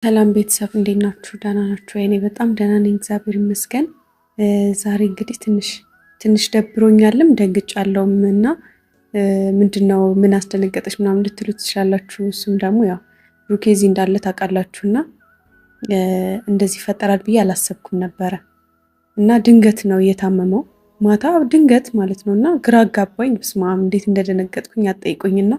ሰላም ቤተሰብ እንዴት ናችሁ? ደህና ናችሁ? እኔ በጣም ደህና ነኝ፣ እግዚአብሔር ይመስገን። ዛሬ እንግዲህ ትንሽ ደብሮኛልም ደንግጫለሁም እና ምንድነው ምን አስደነገጠች ምናምን ልትሉ ትችላላችሁ። እሱም ደግሞ ያው ሩኬዚ እንዳለ ታውቃላችሁና እንደዚህ ይፈጠራል ብዬ አላሰብኩም ነበረ እና ድንገት ነው የታመመው ማታ ድንገት ማለት ነው እና ግራ አጋባኝ። በስመ አብ እንዴት እንደደነገጥኩኝ አትጠይቁኝና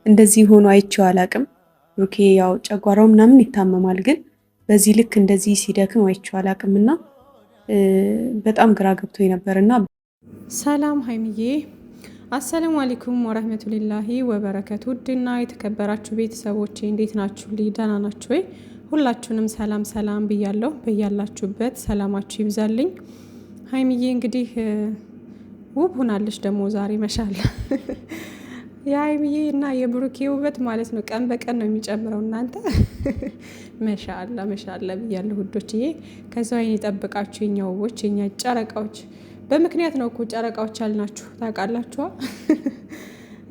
እንደዚህ ሆኖ አይቼው አላቅም። ሩኬ ያው ጨጓራው ምናምን ይታመማል፣ ግን በዚህ ልክ እንደዚህ ሲደክም አይቼው አላቅምና በጣም ግራ ገብቶኝ ነበርና። ሰላም ሀይሚዬ፣ አሰላሙ አለይኩም ወራህመቱላሂ ወበረከቱ። ውድና የተከበራችሁ ቤተሰቦቼ እንዴት ናችሁ? ደህና ናችሁ ወይ? ሁላችሁንም ሰላም ሰላም ብያለሁ። በያላችሁበት ሰላማችሁ ይብዛልኝ። ሀይሚዬ እንግዲህ ውብ ሆናለች ደግሞ ዛሬ መሻላ የሀይሚዬ እና የብሩኬ ውበት ማለት ነው ቀን በቀን ነው የሚጨምረው። እናንተ መሻላ ብያለሁ ውዶችዬ። ከዛ አይን የጠብቃችሁ የኛ ውቦች፣ የኛ ጨረቃዎች። በምክንያት ነው እኮ ጨረቃዎች አልናችሁ ታውቃላችኋ።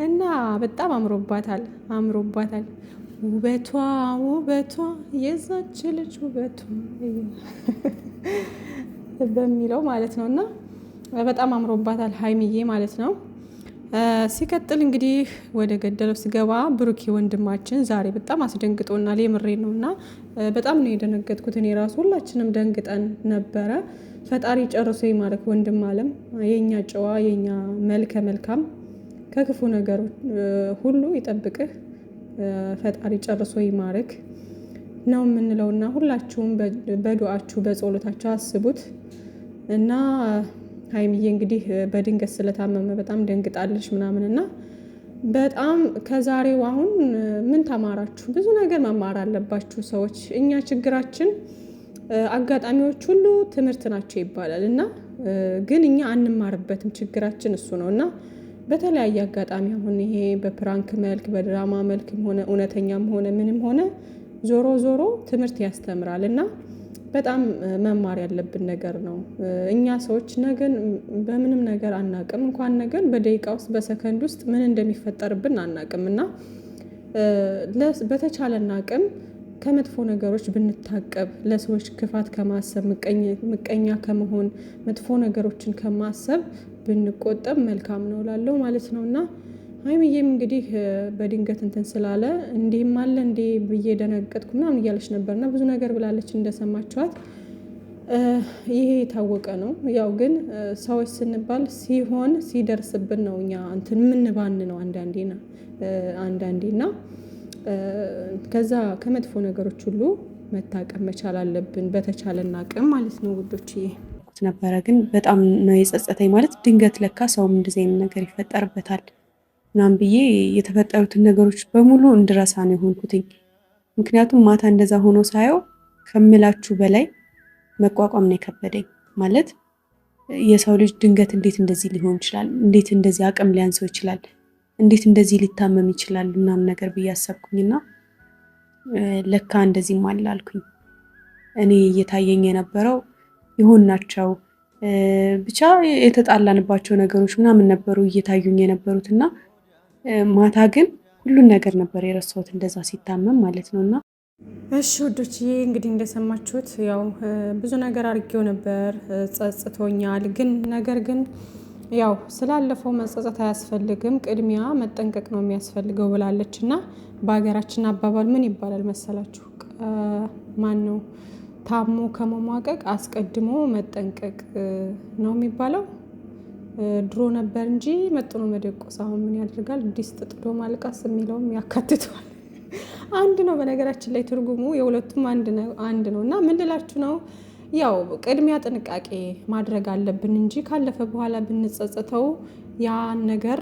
እና በጣም አምሮባታል ውበቷ የዛች ልጅ ውበቷ በሚለው ማለት ነው። እና በጣም አምሮባታል ሀይሚዬ ማለት ነው። ሲቀጥል እንግዲህ ወደ ገደለው ሲገባ ብሩኬ ወንድማችን ዛሬ በጣም አስደንግጦናል። የምሬ ነው እና በጣም ነው የደነገጥኩት እኔ ራሱ። ሁላችንም ደንግጠን ነበረ። ፈጣሪ ጨርሶ ይማረክ ወንድም አለም፣ የኛ ጨዋ፣ የኛ መልከ መልካም፣ ከክፉ ነገር ሁሉ ይጠብቅህ ፈጣሪ ጨርሶ ይማረክ ነው የምንለውና ሁላችሁም በዱዓችሁ በጸሎታችሁ አስቡት እና ሀይሚዬ እንግዲህ በድንገት ስለታመመ በጣም ደንግጣለች ምናምን እና በጣም ከዛሬው አሁን ምን ተማራችሁ? ብዙ ነገር መማር አለባችሁ ሰዎች። እኛ ችግራችን አጋጣሚዎች ሁሉ ትምህርት ናቸው ይባላል እና ግን እኛ አንማርበትም። ችግራችን እሱ ነው እና በተለያየ አጋጣሚ አሁን ይሄ በፕራንክ መልክ በድራማ መልክም ሆነ እውነተኛም ሆነ ምንም ሆነ ዞሮ ትምህርት ያስተምራል እና በጣም መማር ያለብን ነገር ነው። እኛ ሰዎች ነገን በምንም ነገር አናቅም። እንኳን ነገን በደቂቃ ውስጥ በሰከንድ ውስጥ ምን እንደሚፈጠርብን አናቅም እና በተቻለን አቅም ከመጥፎ ነገሮች ብንታቀብ፣ ለሰዎች ክፋት ከማሰብ፣ ምቀኛ ከመሆን፣ መጥፎ ነገሮችን ከማሰብ ብንቆጠብ መልካም ነው ላለው ማለት ነው እና ሀይሚዬም እንግዲህ በድንገት እንትን ስላለ እንዲህም አለ እንዴ ብዬ ደነገጥኩ ምናምን እያለች ነበርና ብዙ ነገር ብላለች እንደሰማችኋት። ይሄ የታወቀ ነው። ያው ግን ሰዎች ስንባል ሲደርስብን ነው እኛ እንትን ምንባን ነው አንዳንዴና ከዛ ከመጥፎ ነገሮች ሁሉ መታቀብ መቻል አለብን በተቻለን አቅም ማለት ነው ውዶችዬ። ነበረ ግን በጣም ነው የጸጸተኝ። ማለት ድንገት ለካ ሰውም እንደዚህ አይነት ነገር ይፈጠርበታል ምናምን ብዬ የተፈጠሩትን ነገሮች በሙሉ እንድረሳ ነው የሆንኩትኝ። ምክንያቱም ማታ እንደዛ ሆኖ ሳየው ከምላችሁ በላይ መቋቋም ነው የከበደኝ። ማለት የሰው ልጅ ድንገት እንዴት እንደዚህ ሊሆን ይችላል? እንዴት እንደዚህ አቅም ሊያንሰው ይችላል? እንዴት እንደዚህ ሊታመም ይችላል? ምናምን ነገር ብዬ አሰብኩኝና ለካ እንደዚህም አለ አልኩኝ። እኔ እየታየኝ የነበረው ናቸው ብቻ የተጣላንባቸው ነገሮች ምናምን ነበሩ እየታዩኝ የነበሩትና ማታ ግን ሁሉን ነገር ነበር የረሳሁት እንደዛ ሲታመም ማለት ነውና። እሺ ወዶችዬ እንግዲህ እንደሰማችሁት ያው ብዙ ነገር አድርጌው ነበር፣ ጸጽቶኛል። ነገር ግን ያው ስላለፈው መጸጸት አያስፈልግም፣ ቅድሚያ መጠንቀቅ ነው የሚያስፈልገው ብላለች እና በሀገራችን አባባል ምን ይባላል መሰላችሁ? ማን ነው ታሞ ከመሟቀቅ አስቀድሞ መጠንቀቅ ነው የሚባለው። ድሮ ነበር እንጂ መጥኖ መደቆስ አሁን ምን ያደርጋል ድስት ጥዶ ማልቀስ የሚለውም ያካትተዋል። አንድ ነው በነገራችን ላይ ትርጉሙ የሁለቱም አንድ ነው እና ምን ልላችሁ ነው፣ ያው ቅድሚያ ጥንቃቄ ማድረግ አለብን እንጂ ካለፈ በኋላ ብንጸጸተው ያን ነገር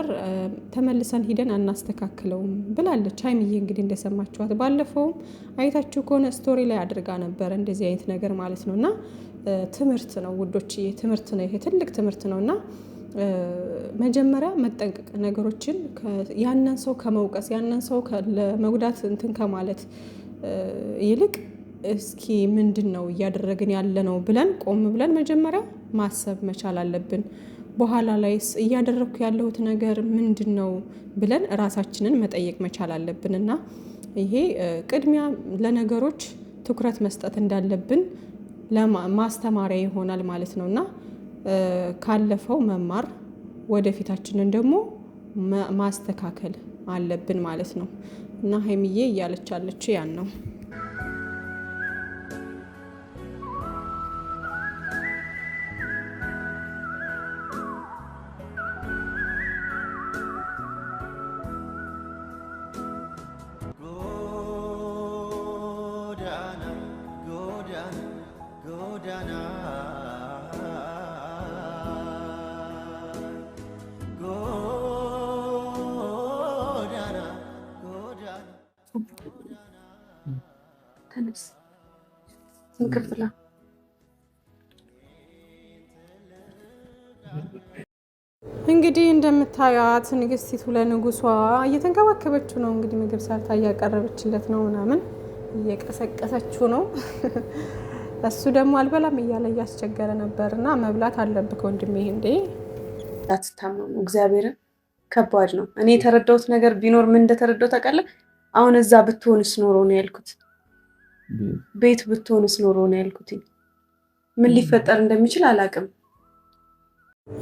ተመልሰን ሂደን አናስተካክለውም ብላለች ሀይሚዬ። እንግዲህ እንደሰማችኋት ባለፈውም አይታችሁ ከሆነ ስቶሪ ላይ አድርጋ ነበር እንደዚህ አይነት ነገር ማለት ነው እና ትምህርት ነው ውዶችዬ፣ ትምህርት ነው። ይሄ ትልቅ ትምህርት ነው እና መጀመሪያ መጠንቀቅ፣ ነገሮችን ያንን ሰው ከመውቀስ ያንን ሰው ለመጉዳት እንትን ከማለት ይልቅ እስኪ ምንድን ነው እያደረግን ያለ ነው ብለን ቆም ብለን መጀመሪያ ማሰብ መቻል አለብን። በኋላ ላይስ እያደረግኩ ያለሁት ነገር ምንድን ነው ብለን ራሳችንን መጠየቅ መቻል አለብንና ይሄ ቅድሚያ ለነገሮች ትኩረት መስጠት እንዳለብን ለማስተማሪያ ይሆናል ማለት ነውና ካለፈው መማር ወደፊታችንን ደግሞ ማስተካከል አለብን ማለት ነው። እና ሀይሚዬ እያለች ያለችው ያን ነው። ተነስ ምግብ ብላ። እንግዲህ እንደምታዩት ንግስቲቱ ለንጉሷ እየተንከባከበችው ነው። እንግዲህ ምግብ ሰርታ እያቀረበችለት ነው፣ ምናምን እየቀሰቀሰችው ነው። እሱ ደግሞ አልበላም እያለ እያስቸገረ ነበርና መብላት አለብህ ወንድሜ። እንዴ አትታመሙ። እግዚአብሔርን ከባድ ነው። እኔ የተረዳሁት ነገር ቢኖር ምን እንደተረዳሁ ታውቃለህ? አሁን እዛ ብትሆንስ ኖሮ ነው ያልኩት። ቤት ብትሆንስ ኖሮ ነው ያልኩት። ምን ሊፈጠር እንደሚችል አላውቅም።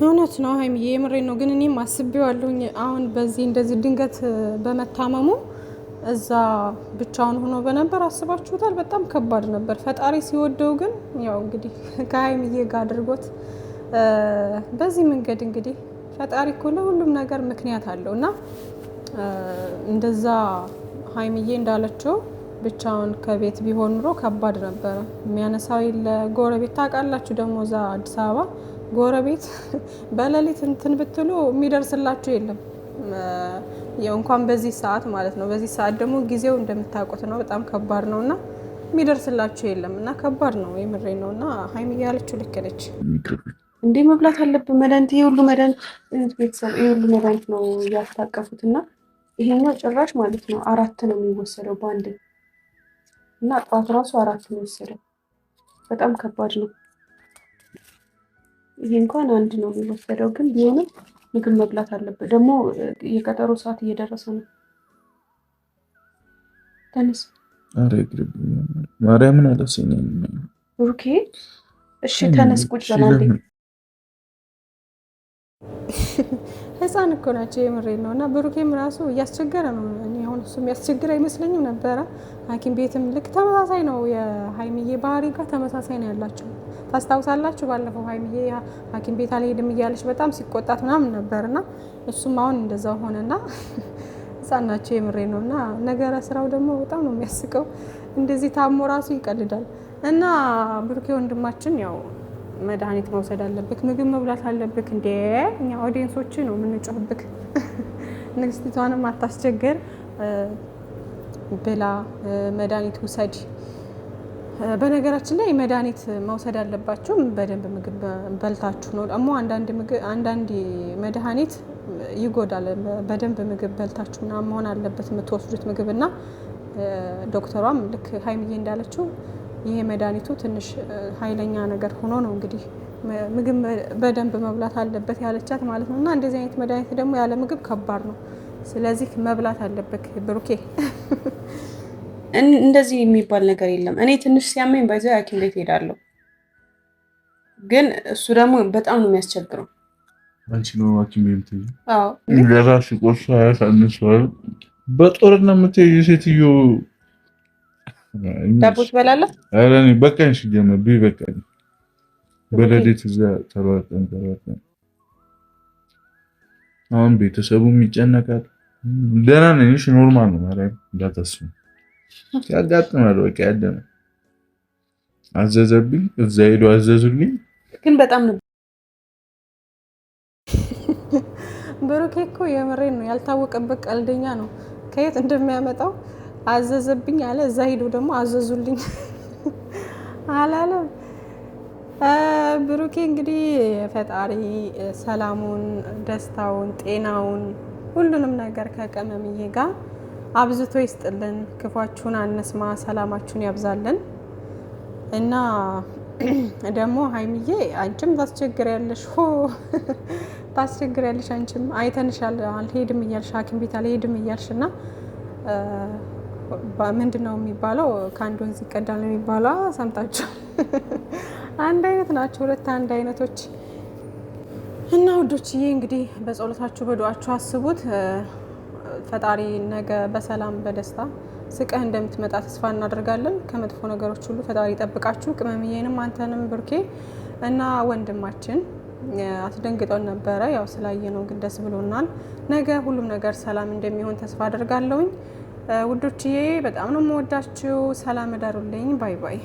እውነት ነው ሀይሚዬ፣ የምሬን ነው። ግን እኔም አስቤዋለሁኝ አሁን በዚህ እንደዚህ ድንገት በመታመሙ እዛ ብቻውን ሆኖ በነበር አስባችሁታል? በጣም ከባድ ነበር። ፈጣሪ ሲወደው ግን ያው እንግዲህ ከሀይሚዬ ጋር አድርጎት በዚህ መንገድ እንግዲህ ፈጣሪ እኮ ለሁሉም ነገር ምክንያት አለው እና እንደዛ ሀይሚዬ እንዳለችው ብቻውን ከቤት ቢሆን ኑሮ ከባድ ነበረ። የሚያነሳው ለጎረቤት ታውቃላችሁ፣ ደግሞ እዛ አዲስ አበባ ጎረቤት በሌሊት እንትን ብትሉ የሚደርስላችሁ የለም። እንኳን በዚህ ሰዓት ማለት ነው። በዚህ ሰዓት ደግሞ ጊዜው እንደምታውቁት ነው፣ በጣም ከባድ ነው እና የሚደርስላችሁ የለም እና ከባድ ነው። የምሬ ነው። እና ሀይሚዬ ያለችው ልክ ነች። እንዴ መብላት አለብን መድኃኒት። ይሄ ሁሉ መድኃኒት ቤተሰብ ይሄ ሁሉ መድኃኒት ነው እያስታቀፉት እና ይሄኛው ጭራሽ ማለት ነው 4 ነው የሚወሰደው በአንድ እና ጠዋት ራሱ 4 ነው የሚወሰደው። በጣም ከባድ ነው። ይሄ እንኳን 1 ነው የሚወሰደው፣ ግን ቢሆንም ምግብ መብላት አለበት። ደግሞ የቀጠሮ ሰዓት እየደረሰ ነው። ተነስ። አረ ግርብ ማርያምን አለሰኝ ሩኬ። እሺ ተነስ፣ ቁጭ በል አንዴ። ህፃን እኮ ናቸው፣ የምሬን ነው። እና ብሩኬም ራሱ እያስቸገረ ነው። እኔ አሁን እሱ የሚያስቸግር አይመስለኝም ነበረ። ሐኪም ቤትም ልክ ተመሳሳይ ነው። የሀይሚዬ ባህሪ ጋር ተመሳሳይ ነው ያላቸው። ታስታውሳላችሁ? ባለፈው ሀይሚዬ ሐኪም ቤት አልሄድም እያለች በጣም ሲቆጣት ምናምን ነበር እና እሱም አሁን እንደዛው ሆነና ህፃን ናቸው፣ የምሬን ነው። እና ነገረ ስራው ደግሞ በጣም ነው የሚያስቀው። እንደዚህ ታሞ ራሱ ይቀልዳል። እና ብሩኬ ወንድማችን ያው መድኃኒት መውሰድ አለብክ፣ ምግብ መብላት አለብክ። እንዴ እኛ ኦዲየንሶች ነው የምንጮህብክ። ንግስቲቷንም አታስቸግር ብላ መድኃኒት ውሰድ። በነገራችን ላይ መድኃኒት መውሰድ አለባችሁ በደንብ ምግብ በልታችሁ ነው። ደግሞ አንዳንድ መድኃኒት ይጎዳል። በደንብ ምግብ በልታችሁ ምናምን መሆን አለበት የምትወስዱት ምግብ እና ዶክተሯም ልክ ሀይሚዬ እንዳለችው ይሄ መድኃኒቱ ትንሽ ኃይለኛ ነገር ሆኖ ነው እንግዲህ ምግብ በደንብ መብላት አለበት ያለቻት ማለት ነው። እና እንደዚህ አይነት መድኃኒት ደግሞ ያለ ምግብ ከባድ ነው። ስለዚህ መብላት አለበት ብሩኬ። እንደዚህ የሚባል ነገር የለም። እኔ ትንሽ ሲያመኝ ባይዘ ሐኪም ቤት ሄዳለሁ፣ ግን እሱ ደግሞ በጣም ነው የሚያስቸግረው። አንቺ ነው ሐኪም ቤት? አዎ ለራስ ቆርሶ ያሳንሷል። በጦርነት የምትሄጂ ሴትዮ ዳቦ ትበላለህ? ኧረ እኔ በቃኝ። ሲጀመር ዱይ በቃኝ። በሌሊት እዛ ተሯጠን አሁን ቤተሰቡም ይጨነቃል። ደህና ነኝ። እሺ ኖርማል ነው። ማርያም እንዳታስቡ ያጋጥማል። በቃ ያደነ አዘዘብኝ፣ እዛ ሄዶ አዘዙልኝ። ግን በጣም ነው ብሩኬ እኮ የምሬን ነው። ያልታወቀበት ቀልደኛ ነው። ከየት እንደሚያመጣው አዘዘብኝ አለ፣ እዛ ሄዶ ደግሞ አዘዙልኝ አላለም። ብሩኬ እንግዲህ ፈጣሪ ሰላሙን፣ ደስታውን፣ ጤናውን ሁሉንም ነገር ከቀመምዬ ጋር አብዝቶ ይስጥልን። ክፏችሁን አነስማ፣ ሰላማችሁን ያብዛልን። እና ደግሞ ሀይሚዬ አንቺም ታስቸግሪያለሽ፣ ታስቸግሪያለሽ። አንቺም አይተንሻል፣ አልሄድም እያልሽ ሐኪም ቤት አልሄድም እያልሽ እና ምንድን ነው የሚባለው? ከአንድ ወንዝ ይቀዳል ነው የሚባለው። ሰምታችሁ አንድ አይነት ናቸው ሁለት አንድ አይነቶች። እና ውዶችዬ እንግዲህ በጸሎታችሁ በዱዓችሁ አስቡት። ፈጣሪ ነገ በሰላም በደስታ ስቀህ እንደምትመጣ ተስፋ እናደርጋለን። ከመጥፎ ነገሮች ሁሉ ፈጣሪ ይጠብቃችሁ። ቅመምዬንም አንተንም ብርኬ እና ወንድማችን አስደንግጠን ነበረ። ያው ስላየነው ግን ደስ ብሎናል። ነገ ሁሉም ነገር ሰላም እንደሚሆን ተስፋ አደርጋለሁኝ። ውዶችዬ በጣም ነው የምወዳችሁ። ሰላም እደሩልኝ። ባይ ባይ።